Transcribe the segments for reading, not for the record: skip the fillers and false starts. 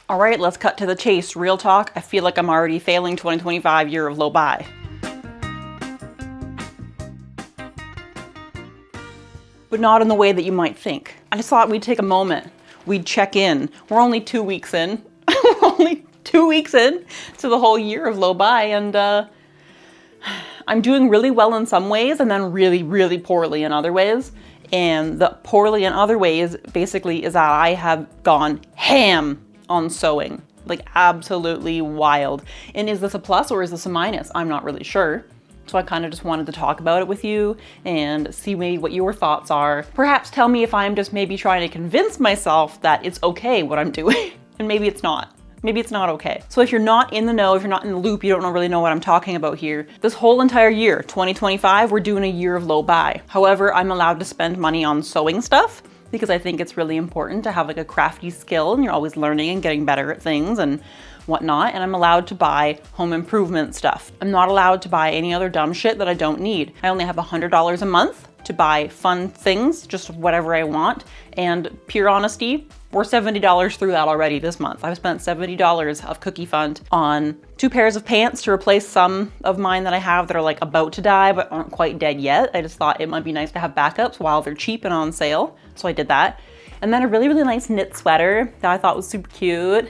All right, let's cut to the chase. Real talk, I feel like I'm already failing 2025 year of low buy. But not in the way that you might think. I just thought we'd take a moment. We'd check in. We're only 2 weeks in. We're only 2 weeks in to the whole year of low buy, and I'm doing really well in some ways and then really, really poorly in other ways. And the poorly in other ways basically is that I have gone ham on sewing, like absolutely wild. And is this a plus or is this a minus? I'm not really sure. So I kind of just wanted to talk about it with you and see maybe what your thoughts are. Perhaps tell me if I'm just maybe trying to convince myself that it's okay what I'm doing, and maybe it's not. Maybe it's not okay. So if you're not in the know, if you're not in the loop, you don't really know what I'm talking about here. This whole entire year, 2025, we're doing a year of low buy. However, I'm allowed to spend money on sewing stuff because I think it's really important to have like a crafty skill, and you're always learning and getting better at things and whatnot. And I'm allowed to buy home improvement stuff. I'm not allowed to buy any other dumb shit that I don't need. I only have $100 a month to buy fun things, just whatever I want. And pure honesty, we're $70 through that already this month. I've spent $70 of cookie fund on 2 pairs of pants to replace some of mine that I have that are like about to die but aren't quite dead yet. I just thought it might be nice to have backups while they're cheap and on sale. So I did that. And then a really, really nice knit sweater that I thought was super cute.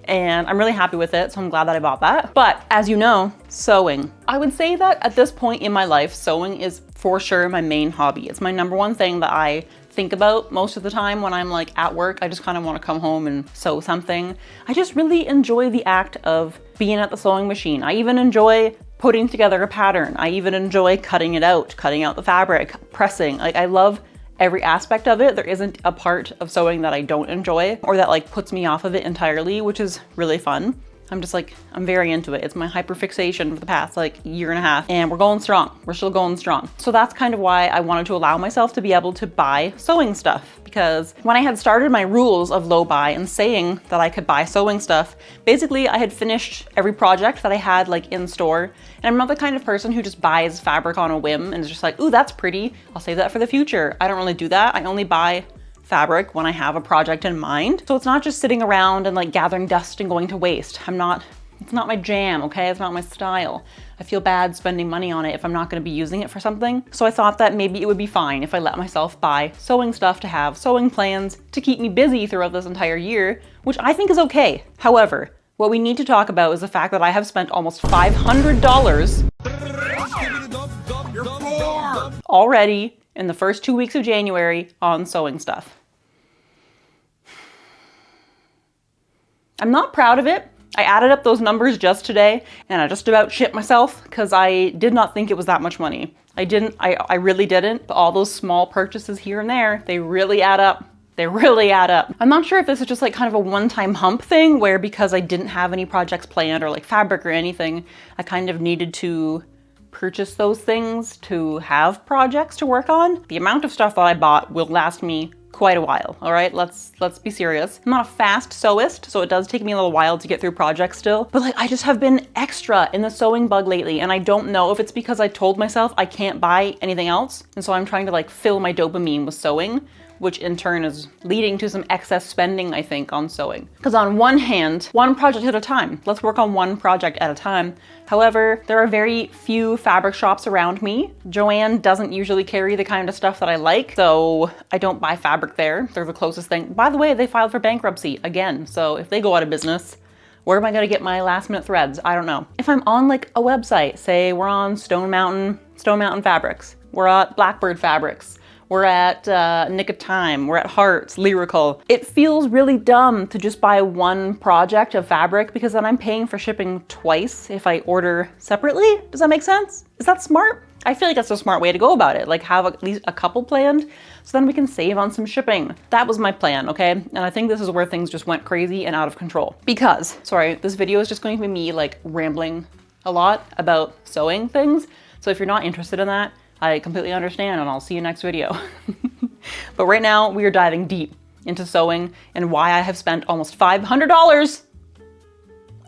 And I'm really happy with it, so I'm glad that I bought that. But as you know, sewing. I would say that at this point in my life, sewing is for sure my main hobby. It's my #1 thing that I think about most of the time when I'm like at work. I just kind of want to come home and sew something. I just really enjoy the act of being at the sewing machine. I even enjoy putting together a pattern. I even enjoy cutting it out, cutting out the fabric, pressing. Like I love every aspect of it. There isn't a part of sewing that I don't enjoy or that like puts me off of it entirely, which is really fun. I'm very into it. It's my hyperfixation for the past like year and a half, and we're going strong. We're still going strong. So that's kind of why I wanted to allow myself to be able to buy sewing stuff, because when I had started my rules of low buy and saying that I could buy sewing stuff, basically I had finished every project that I had like in store. And I'm not the kind of person who just buys fabric on a whim and is just like, ooh, that's pretty, I'll save that for the future. I don't really do that. I only buy fabric when I have a project in mind. So it's not just sitting around and like gathering dust and going to waste. It's not my jam, okay? It's not my style. I feel bad spending money on it if I'm not gonna be using it for something. So I thought that maybe it would be fine if I let myself buy sewing stuff to have sewing plans to keep me busy throughout this entire year, which I think is okay. However, what we need to talk about is the fact that I have spent almost $500 already in the first 2 weeks of January on sewing stuff. I'm not proud of it. I added up those numbers just today and I just about shit myself because I did not think it was that much money. I really didn't, but all those small purchases here and there, they really add up. They really add up. I'm not sure if this is just like kind of a one-time hump thing where because I didn't have any projects planned or like fabric or anything, I kind of needed to purchase those things to have projects to work on. The amount of stuff that I bought will last me quite a while, all right? Let's be serious. I'm not a fast sewist, so it does take me a little while to get through projects still, but like I just have been extra in the sewing bug lately, and I don't know if it's because I told myself I can't buy anything else, and so I'm trying to like fill my dopamine with sewing, which in turn is leading to some excess spending, I think, on sewing. Because on one hand, one project at a time. Let's work on one project at a time. However, there are very few fabric shops around me. Joann doesn't usually carry the kind of stuff that I like, so I don't buy fabric there. They're the closest thing. By the way, they filed for bankruptcy again, so if they go out of business, where am I gonna get my last minute threads? I don't know. If I'm on like a website, say we're on Stone Mountain Fabrics, we're at Blackbird Fabrics, we're at Nick of Time, we're at Hearts, Lyrical. It feels really dumb to just buy one project of fabric because then I'm paying for shipping twice if I order separately. Does that make sense? Is that smart? I feel like that's a smart way to go about it. Like have at least a couple planned so then we can save on some shipping. That was my plan, okay? And I think this is where things just went crazy and out of control. Because, sorry, this video is just going to be me like rambling a lot about sewing things. So if you're not interested in that, I completely understand, and I'll see you next video. But right now, we are diving deep into sewing and why I have spent almost $500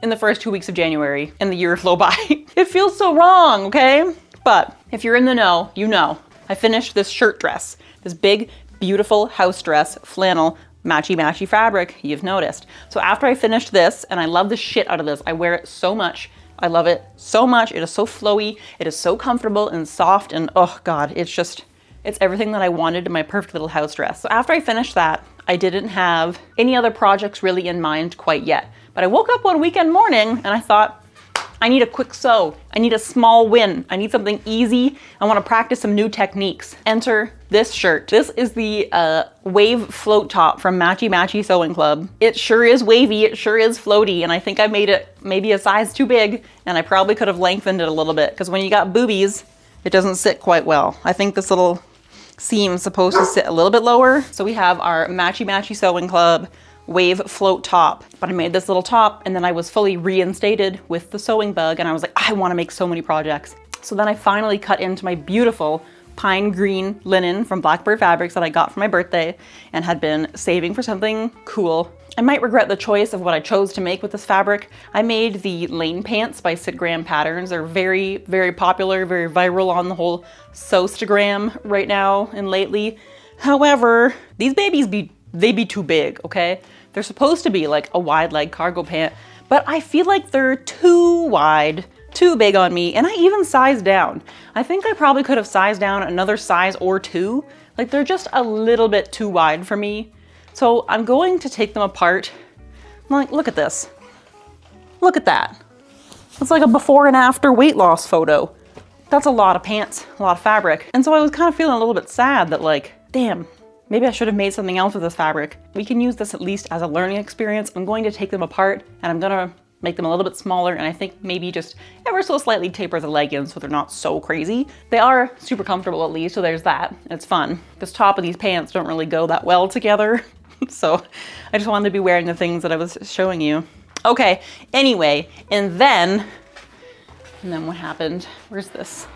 in the first 2 weeks of January in the year of low buy. It feels so wrong, okay? But if you're in the know, you know. I finished this shirt dress, this big, beautiful house dress, flannel, matchy matchy fabric, you've noticed. So after I finished this, and I love the shit out of this, I wear it so much. I love it so much. It is so flowy. It is so comfortable and soft, and oh God, it's everything that I wanted in my perfect little house dress. So after I finished that, I didn't have any other projects really in mind quite yet. But I woke up one weekend morning and I thought, I need a quick sew. I need a small win. I need something easy. I want to practice some new techniques. Enter this shirt. This is the wave float top from Matchy Matchy Sewing Club. It sure is wavy, it sure is floaty, and I think I made it maybe a size too big, and I probably could have lengthened it a little bit, because when you got boobies, it doesn't sit quite well. I think this little seam is supposed to sit a little bit lower. So we have our Matchy Matchy Sewing Club wave float top, but I made this little top and then I was fully reinstated with the sewing bug, and I was like, I want to make so many projects. So then I finally cut into my beautiful pine green linen from Blackbird Fabrics that I got for my birthday and had been saving for something cool. I might regret the choice of what I chose to make with this fabric. I made the Lane Pants by Sitgram Patterns. They're very, very popular, very viral on the whole Sewstagram right now and lately. However, these babies they be too big, okay? They're supposed to be like a wide leg cargo pant, but I feel like they're too wide, too big on me, and I even sized down. I think I probably could have sized down another size or two. Like, they're just a little bit too wide for me. So I'm going to take them apart. Like, look at this. Look at that. It's like a before and after weight loss photo. That's a lot of pants, a lot of fabric. And so I was kind of feeling a little bit sad that, like, damn, maybe I should have made something else with this fabric. We can use this at least as a learning experience. I'm going to take them apart and I'm gonna make them a little bit smaller, and I think maybe just ever so slightly taper the leg in so they're not so crazy. They are super comfortable at least, so there's that. It's fun. This top of these pants don't really go that well together. So I just wanted to be wearing the things that I was showing you. Okay, anyway, and then what happened? Where's this?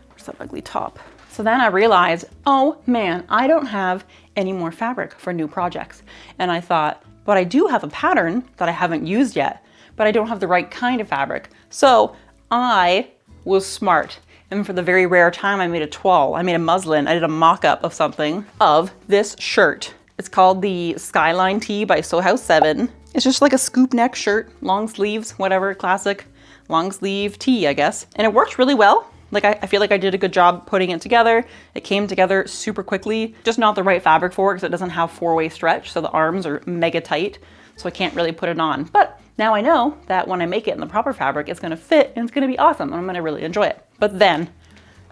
Where's that ugly top? So then I realized, oh man, I don't have any more fabric for new projects. And I thought, but I do have a pattern that I haven't used yet, but I don't have the right kind of fabric. So I was smart. And for the very rare time, I made a toile. I made a muslin. I did a mock-up of something of this shirt. It's called the Skyline Tee by Sew House 7. It's just like a scoop neck shirt, long sleeves, whatever, classic long sleeve tee, I guess. And it worked really well. Like, I feel like I did a good job putting it together. It came together super quickly, just not the right fabric for it because it doesn't have four-way stretch, so the arms are mega tight, so I can't really put it on. But now I know that when I make it in the proper fabric, it's gonna fit and it's gonna be awesome and I'm gonna really enjoy it. But then,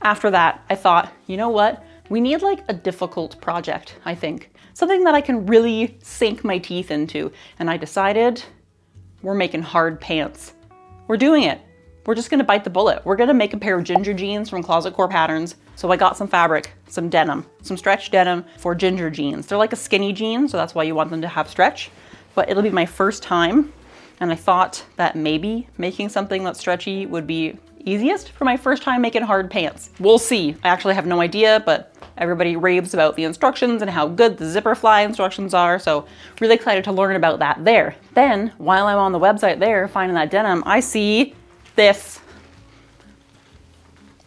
after that, I thought, you know what? We need like a difficult project, I think. Something that I can really sink my teeth into. And I decided we're making hard pants. We're doing it. We're just gonna bite the bullet. We're gonna make a pair of ginger jeans from Closet Core Patterns. So I got some fabric, some denim, some stretch denim for ginger jeans. They're like a skinny jean, so that's why you want them to have stretch. But it'll be my first time. And I thought that maybe making something that's stretchy would be easiest for my first time making hard pants. We'll see. I actually have no idea, but everybody raves about the instructions and how good the zipper fly instructions are, so really excited to learn about that there. Then, while I'm on the website there, finding that denim, I see this.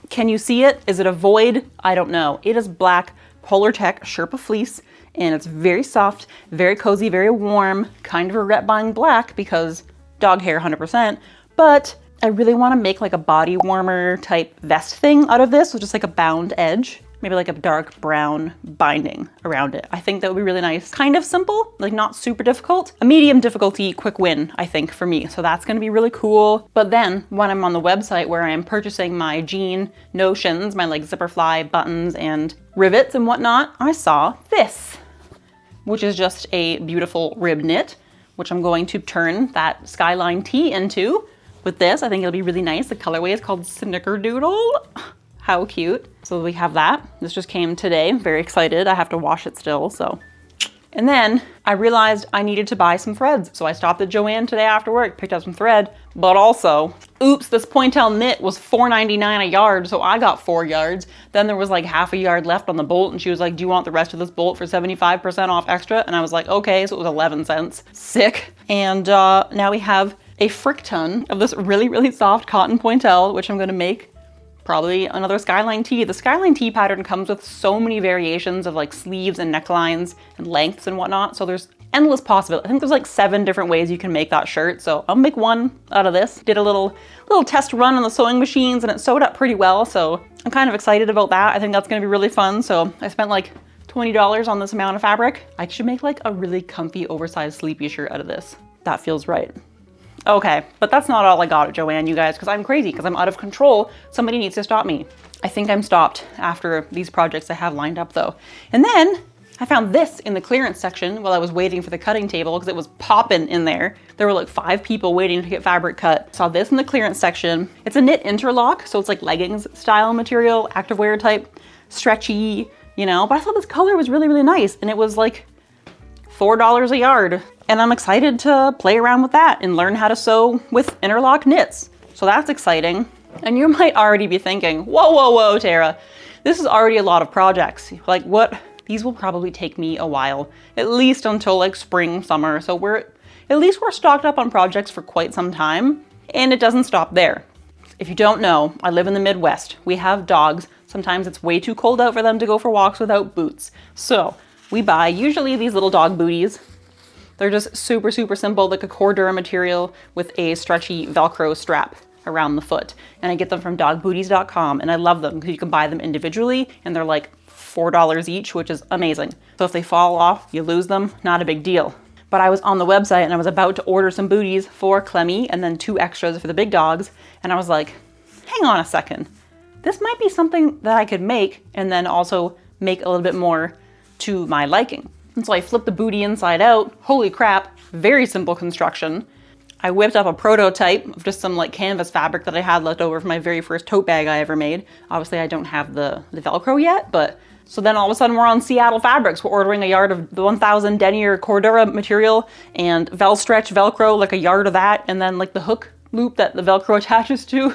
Can you see it? Is it a void? I don't know. It is black Polartec Sherpa fleece, and it's very soft, very cozy, very warm, kind of a Ret Buying black because dog hair 100%, but I really want to make like a body warmer type vest thing out of this with just like a bound edge. Maybe like a dark brown binding around it. I think that would be really nice. Kind of simple, like not super difficult. A medium difficulty, quick win, I think, for me. So that's gonna be really cool. But then when I'm on the website where I am purchasing my jean notions, my like zipper fly buttons and rivets and whatnot, I saw this, which is just a beautiful rib knit, which I'm going to turn that Skyline Tee into with this. I think it'll be really nice. The colorway is called Snickerdoodle. How cute. So we have that. This just came today. I'm very excited. I have to wash it still, so. And then I realized I needed to buy some threads. So I stopped at Joann today after work, picked up some thread, but also, oops, this Pointel knit was $4.99 a yard, so I got 4 yards. Then there was like half a yard left on the bolt, and she was like, do you want the rest of this bolt for 75% off extra? And I was like, okay, so it was 11 cents. Sick. And now we have a frick ton of this really, really soft cotton Pointel, which I'm gonna make probably another Skyline Tee. The Skyline Tee pattern comes with so many variations of like sleeves and necklines and lengths and whatnot. So there's endless possibility. I think there's like 7 different ways you can make that shirt. So I'll make one out of this. Did a little test run on the sewing machines and it sewed up pretty well. So I'm kind of excited about that. I think that's gonna be really fun. So I spent like $20 on this amount of fabric. I should make like a really comfy oversized sleepy shirt out of this. That feels right. Okay, but that's not all I got at Joann, you guys, because I'm crazy, because I'm out of control. Somebody needs to stop me. I think I'm stopped after these projects I have lined up though. And then I found this in the clearance section while I was waiting for the cutting table because it was popping in there. There were like 5 people waiting to get fabric cut. Saw this in the clearance section. It's a knit interlock, so it's like leggings style material, activewear type, stretchy, you know, but I thought this color was really, really nice. And it was like $4 a yard. And I'm excited to play around with that and learn how to sew with interlock knits. So that's exciting. And you might already be thinking, whoa, whoa, whoa, Tara, this is already a lot of projects. Like what? These will probably take me a while, at least until like spring, summer. So at least we're stocked up on projects for quite some time, and it doesn't stop there. If you don't know, I live in the Midwest. We have dogs. Sometimes it's way too cold out for them to go for walks without boots. So we buy usually these little dog booties. They're just super, super simple, like a Cordura material with a stretchy Velcro strap around the foot. And I get them from dogbooties.com, and I love them because you can buy them individually and they're like $4 each, which is amazing. So if they fall off, you lose them, not a big deal. But I was on the website and I was about to order some booties for Clemmy and then 2 extras for the big dogs. And I was like, hang on a second. This might be something that I could make and then also make a little bit more to my liking. And so I flipped the booty inside out. Holy crap, very simple construction. I whipped up a prototype of just some like canvas fabric that I had left over from my very first tote bag I ever made. Obviously I don't have the Velcro yet, but so then all of a sudden we're on Seattle Fabrics. We're ordering a yard of the 1000 denier Cordura material and Velstretch Velcro, like a yard of that, and then like the hook loop that the Velcro attaches to.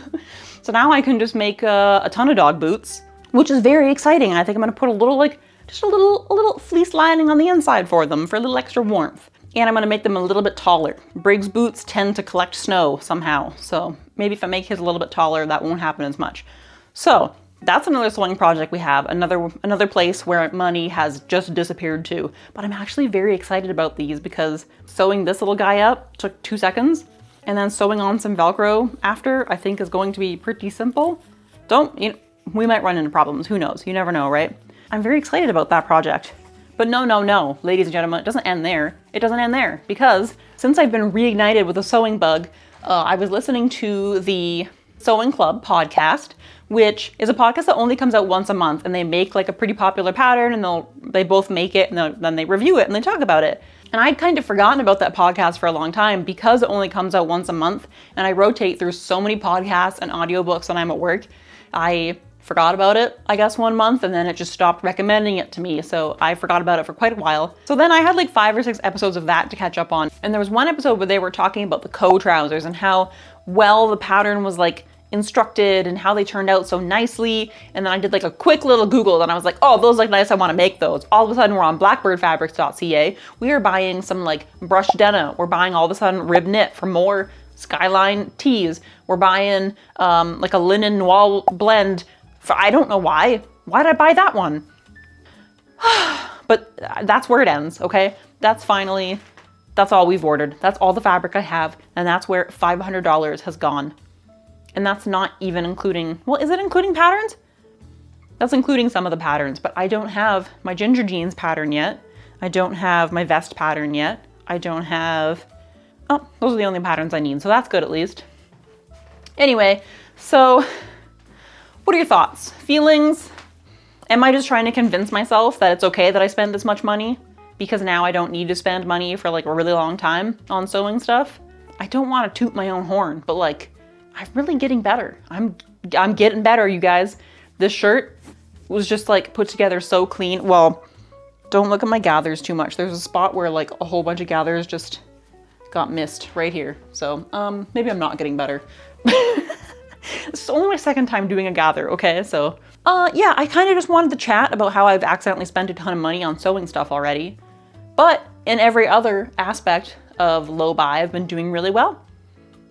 So now I can just make a ton of dog boots, which is very exciting. I think I'm gonna put a little just a little fleece lining on the inside for them for a little extra warmth. And I'm gonna make them a little bit taller. Briggs boots tend to collect snow somehow. So maybe if I make his a little bit taller, that won't happen as much. So that's another sewing project we have, another place where money has just disappeared to. But I'm actually very excited about these because sewing this little guy up took 2 seconds, and then sewing on some Velcro after I think is going to be pretty simple. We might run into problems, who knows? You never know, right? I'm very excited about that project. But no, ladies and gentlemen, it doesn't end there. It doesn't end there because since I've been reignited with a sewing bug, I was listening to the Sewing Club podcast, which is a podcast that only comes out once a month, and they make like a pretty popular pattern and they both make it and then they review it and they talk about it. And I'd kind of forgotten about that podcast for a long time because it only comes out once a month and I rotate through so many podcasts and audiobooks when I'm at work. I forgot about it, I guess, 1 month, and then it just stopped recommending it to me. So I forgot about it for quite a while. So then I had like 5 or 6 episodes of that to catch up on. And there was one episode where they were talking about the Coe trousers and how well the pattern was like instructed and how they turned out so nicely. And then I did like a quick little Google and I was like, oh, those look nice, I want to make those. All of a sudden we're on blackbirdfabrics.ca. We are buying some like brushed denim. We're buying all of a sudden rib knit for more Skyline tees. We're buying like a linen wall blend for, I don't know why. Why did I buy that one? But that's where it ends, okay? That's all we've ordered. That's all the fabric I have, and that's where $500 has gone. And that's not even including, well, is it including patterns? That's including some of the patterns, but I don't have my ginger jeans pattern yet. I don't have my vest pattern yet. I don't have, oh, those are the only patterns I need, so that's good at least. Anyway, so what are your thoughts? Feelings? Am I just trying to convince myself that it's okay that I spend this much money? Because now I don't need to spend money for like a really long time on sewing stuff? I don't want to toot my own horn, but like, I'm really getting better. I'm getting better, you guys. This shirt was just like put together so clean. Well, don't look at my gathers too much. There's a spot where like a whole bunch of gathers just got missed right here. So maybe I'm not getting better. It's only my 2nd time doing a gather, okay? So yeah, I kind of just wanted to chat about how I've accidentally spent a ton of money on sewing stuff already. But in every other aspect of low buy, I've been doing really well.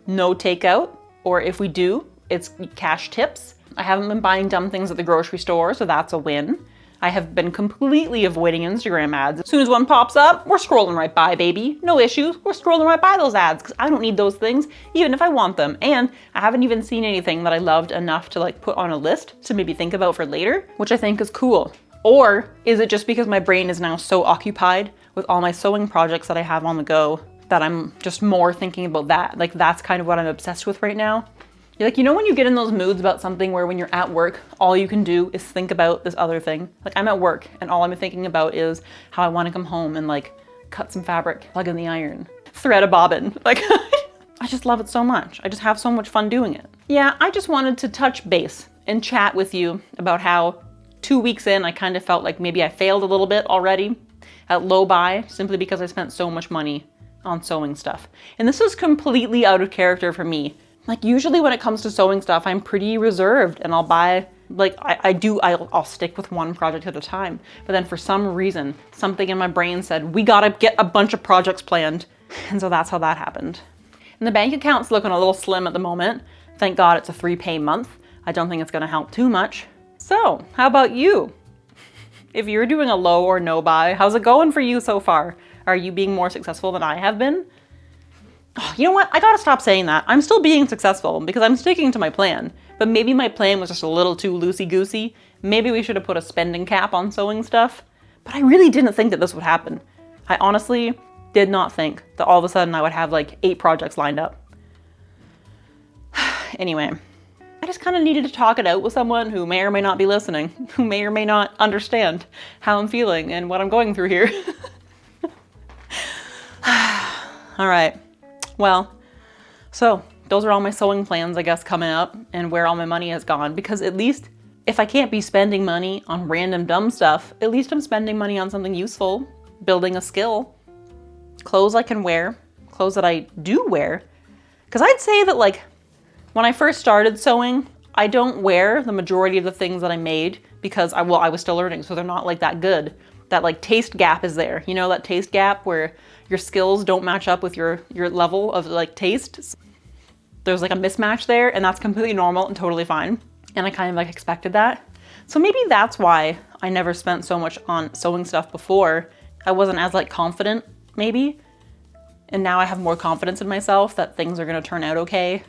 No takeout, or if we do, it's cash tips. I haven't been buying dumb things at the grocery store, so that's a win. I have been completely avoiding Instagram ads. As soon as one pops up, we're scrolling right by, baby. No issues, we're scrolling right by those ads because I don't need those things even if I want them. And I haven't even seen anything that I loved enough to like put on a list to maybe think about for later, which I think is cool. Or is it just because my brain is now so occupied with all my sewing projects that I have on the go that I'm just more thinking about that? Like that's kind of what I'm obsessed with right now. Like, you know when you get in those moods about something where when you're at work, all you can do is think about this other thing? Like I'm at work and all I'm thinking about is how I want to come home and like cut some fabric, plug in the iron, thread a bobbin. Like I just love it so much. I just have so much fun doing it. Yeah, I just wanted to touch base and chat with you about how 2 weeks in, I kind of felt like maybe I failed a little bit already at Low Buy simply because I spent so much money on sewing stuff. And this is completely out of character for me. Like usually when it comes to sewing stuff, I'm pretty reserved and I'll buy, like I'll stick with one project at a time. But then for some reason, something in my brain said, we gotta get a bunch of projects planned. And so that's how that happened. And the bank account's looking a little slim at the moment. Thank God it's a 3-pay month. I don't think it's gonna help too much. So how about you? If you're doing a low or no buy, how's it going for you so far? Are you being more successful than I have been? Oh, you know what? I gotta stop saying that. I'm still being successful because I'm sticking to my plan, but maybe my plan was just a little too loosey-goosey. Maybe we should have put a spending cap on sewing stuff, but I really didn't think that this would happen. I honestly did not think that all of a sudden I would have like 8 projects lined up. Anyway, I just kind of needed to talk it out with someone who may or may not be listening, who may or may not understand how I'm feeling and what I'm going through here. All right. Well, so those are all my sewing plans, I guess, coming up and where all my money has gone. Because at least if I can't be spending money on random dumb stuff, at least I'm spending money on something useful, building a skill, clothes I can wear, clothes that I do wear. Because I'd say that like when I first started sewing, I don't wear the majority of the things that I made because I was still learning, so they're not like that good. That like taste gap is there. You know, that taste gap where your skills don't match up with your level of like taste. There's like a mismatch there and that's completely normal and totally fine. And I kind of like expected that. So maybe that's why I never spent so much on sewing stuff before. I wasn't as like confident maybe. And now I have more confidence in myself that things are gonna turn out okay.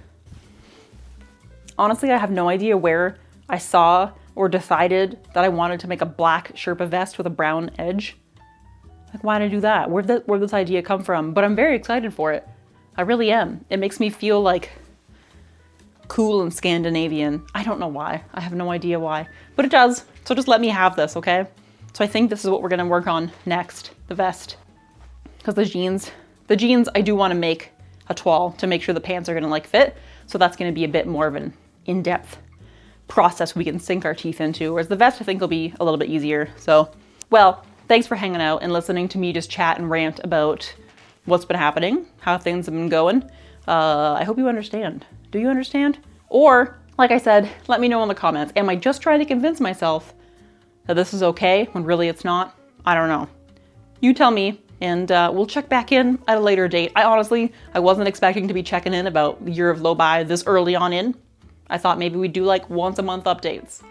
Honestly, I have no idea where I saw or decided that I wanted to make a black Sherpa vest with a brown edge. Like, why did I do that? Where'd this idea come from? But I'm very excited for it. I really am. It makes me feel like cool and Scandinavian. I don't know why. I have no idea why, but it does. So just let me have this, okay? So I think this is what we're gonna work on next, the vest. Because the jeans I do wanna make a toile to make sure the pants are gonna like fit. So that's gonna be a bit more of an in-depth process we can sink our teeth into, whereas the vest I think will be a little bit easier. So, well, thanks for hanging out and listening to me just chat and rant about what's been happening, how things have been going. I hope you understand. Do you understand? Or, like I said, let me know in the comments. Am I just trying to convince myself that this is okay when really it's not? I don't know. You tell me, and we'll check back in at a later date. I wasn't expecting to be checking in about the year of Low Buy this early on in. I thought maybe we'd do like once a month updates.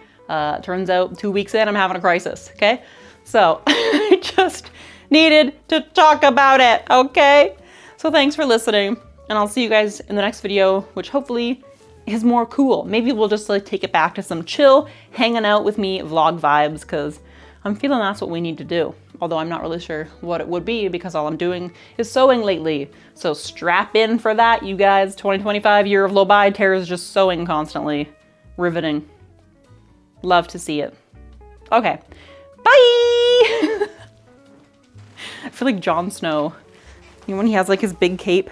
Turns out 2 weeks in, I'm having a crisis, okay? So I just needed to talk about it, okay? So thanks for listening, and I'll see you guys in the next video, which hopefully is more cool. Maybe we'll just like take it back to some chill, hanging out with me vlog vibes, because I'm feeling that's what we need to do. Although I'm not really sure what it would be because all I'm doing is sewing lately. So strap in for that, you guys. 2025 year of Low Buy. Tara's just sewing constantly. Riveting. Love to see it. Okay, bye! I feel like Jon Snow. You know when he has like his big cape?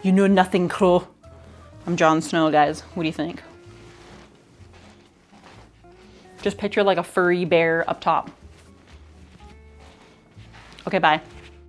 You know nothing, Crow. I'm Jon Snow, guys. What do you think? Just picture like a furry bear up top. Okay, bye.